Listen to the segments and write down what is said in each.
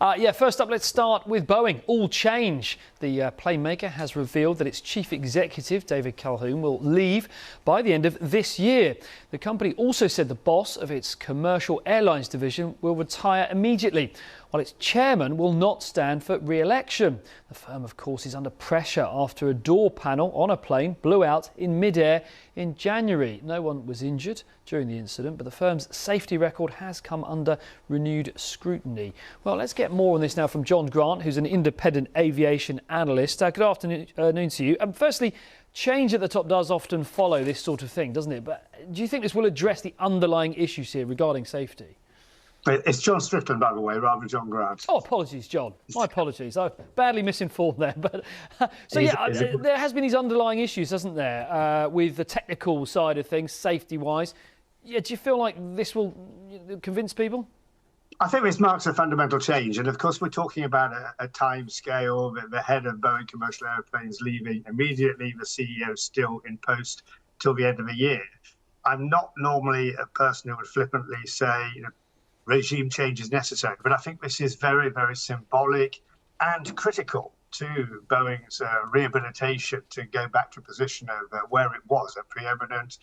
Yeah, first up, let's start with Boeing. All change. The plane maker has revealed that its chief executive, David Calhoun, will leave by the end of this year. The company also said the boss of its commercial airlines division will retire immediately, while its chairman will not stand for re-election. The firm, of course, is under pressure after a door panel on a plane blew out in mid-air in January. No one was injured during the incident, but the firm's safety record has come under renewed scrutiny. Well, let's get more on this now from John Grant, who's an independent aviation analyst. Good afternoon to you. Firstly, change at the top does often follow this sort of thing, doesn't it? But do you think this will address the underlying issues here regarding safety? It's John Strickland, by the way, rather than John Grant. Oh, apologies, John. My apologies. I'm badly misinformed there. But there has been these underlying issues, hasn't there, with the technical side of things, safety-wise. Yeah, do you feel like this will convince people? I think this marks a fundamental change. And of course, we're talking about a time scale. The head of Boeing Commercial Airplanes leaving immediately, the CEO still in post till the end of the year. I'm not normally a person who would flippantly say, regime change is necessary. But I think this is very, very symbolic and critical to Boeing's rehabilitation to go back to a position of where it was, a preeminent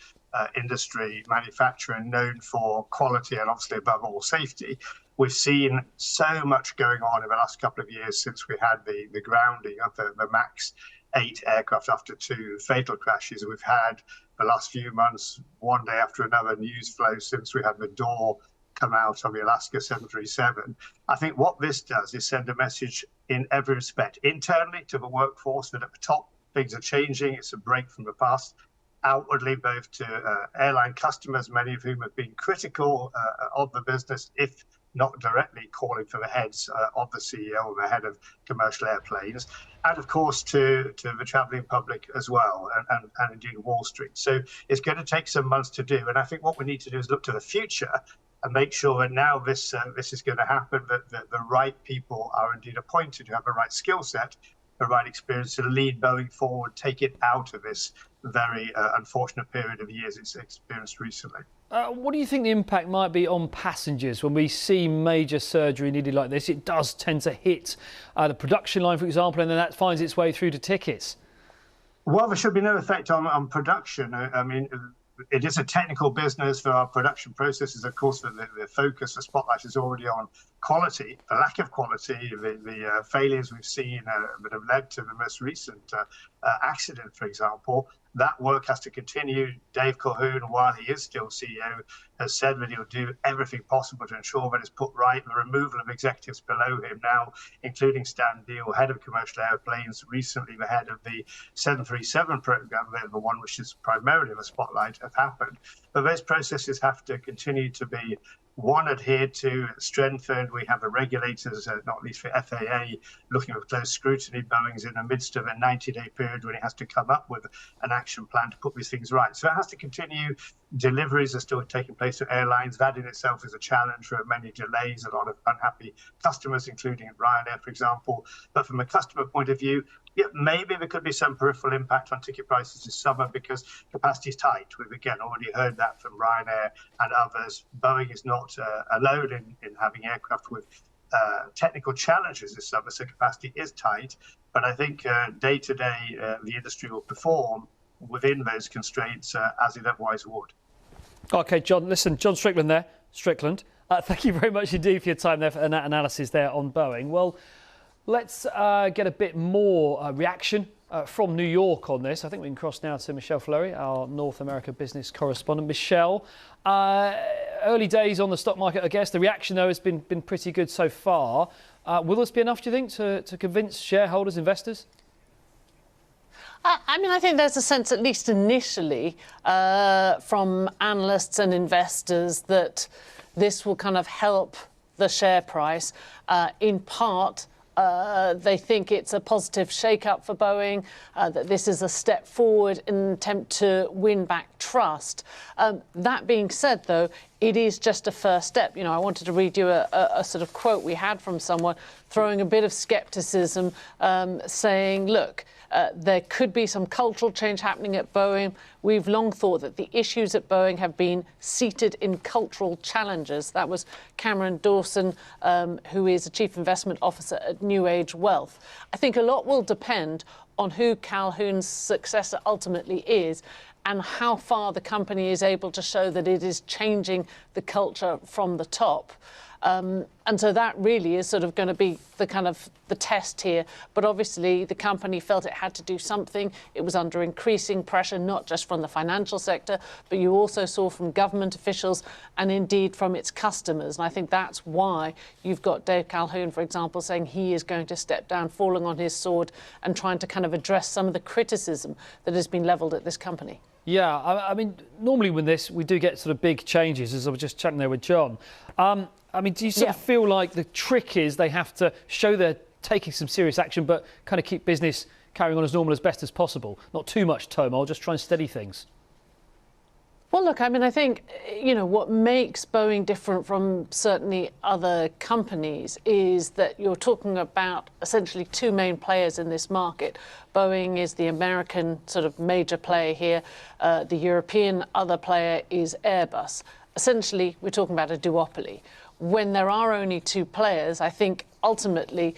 industry manufacturer known for quality and obviously above all safety. We've seen so much going on in the last couple of years since we had the grounding of the MAX 8 aircraft after 2 fatal crashes. We've had the last few months, one day after another, news flow since we had the door come out on the Alaska 737. I think what this does is send a message in every respect. Internally to the workforce that at the top things are changing. It's a break from the past. Outwardly, both to airline customers, many of whom have been critical of the business, if not directly calling for the heads of the CEO or the head of commercial airplanes, and of course to the travelling public as well, and indeed Wall Street. So it's going to take some months to do. And I think what we need to do is look to the future and make sure that now this is going to happen, that the right people are indeed appointed who have the right skill set, the right experience to lead Boeing forward, take it out of this very unfortunate period of years it's experienced recently. What do you think the impact might be on passengers when we see major surgery needed like this? It does tend to hit the production line, for example, and then that finds its way through to tickets. Well, there should be no effect on production. I mean, it is a technical business for our production processes. Of course, the focus, the spotlight is already on quality. The lack of quality, the failures we've seen that have led to the most recent accident, for example, that work has to continue. Dave Calhoun, while he is still CEO, has said that he'll do everything possible to ensure that it's put right. The removal of executives below him now, including Stan Deal, head of commercial airplanes, recently the head of the 737 program, the one which is primarily the spotlight, have happened. But those processes have to continue to be adhered to, strengthened. We have the regulators, not least for FAA, looking with close scrutiny. Boeing's in the midst of a 90-day period when it has to come up with an action plan to put these things right. So it has to continue. Deliveries are still taking place to airlines. That in itself is a challenge for many delays, a lot of unhappy customers, including Ryanair, for example. But from a customer point of view, yeah, maybe there could be some peripheral impact on ticket prices this summer because capacity is tight. We've again already heard that from Ryanair and others. Boeing is not alone in having aircraft with technical challenges this summer, so capacity is tight. But I think day to day, the industry will perform within those constraints as it otherwise would. OK, John, listen, John Strickland there. Strickland, thank you very much indeed for your time there and that analysis there on Boeing. Well, let's get a bit more reaction from New York on this. I think we can cross now to Michelle Fleury, our North America business correspondent. Michelle, early days on the stock market, I guess. The reaction, though, has been pretty good so far. Will this be enough, do you think, to convince shareholders, investors? I mean, I think there's a sense, at least initially, from analysts and investors that this will kind of help the share price. In part, they think it's a positive shake-up for Boeing, that this is a step forward in an attempt to win back trust. That being said, though, it is just a first step. I wanted to read you a sort of quote we had from someone throwing a bit of scepticism, saying, look, There could be some cultural change happening at Boeing. We've long thought that the issues at Boeing have been seated in cultural challenges. That was Cameron Dawson, who is a chief investment officer at New Age Wealth. I think a lot will depend on who Calhoun's successor ultimately is and how far the company is able to show that it is changing the culture from the top. And so that really is sort of going to be the kind of the test here. But obviously the company felt it had to do something. It was under increasing pressure, not just from the financial sector, but you also saw from government officials and indeed from its customers. And I think that's why you've got Dave Calhoun, for example, saying he is going to step down, falling on his sword and trying to kind of address some of the criticism that has been levelled at this company. Yeah, I mean, normally with this, we do get sort of big changes, as I was just chatting there with John. I mean, do you sort of feel like the trick is they have to show they're taking some serious action, but kind of keep business carrying on as normal as best as possible? Not too much turmoil, just try and steady things. Well, look, I mean, I think, you know, what makes Boeing different from certainly other companies is that you're talking about essentially two main players in this market. Boeing is the American sort of major player here. The European other player is Airbus. Essentially, we're talking about a duopoly. When there are only two players, I think ultimately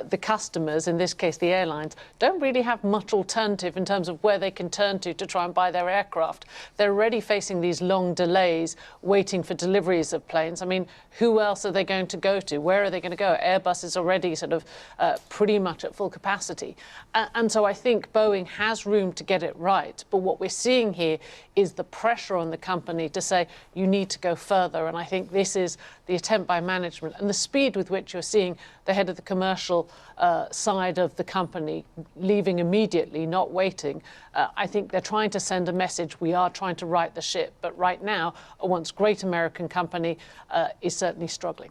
the customers, in this case the airlines, don't really have much alternative in terms of where they can turn to try and buy their aircraft. They're already facing these long delays waiting for deliveries of planes. I mean, who else are they going to go to? Where are they going to go? Airbus is already sort of pretty much at full capacity. And so I think Boeing has room to get it right. But what we're seeing here is the pressure on the company to say you need to go further. And I think this is the attempt by management and the speed with which you're seeing the head of the commercial side of the company leaving immediately, not waiting. I think they're trying to send a message. We are trying to right the ship. But right now, a once great American company is certainly struggling.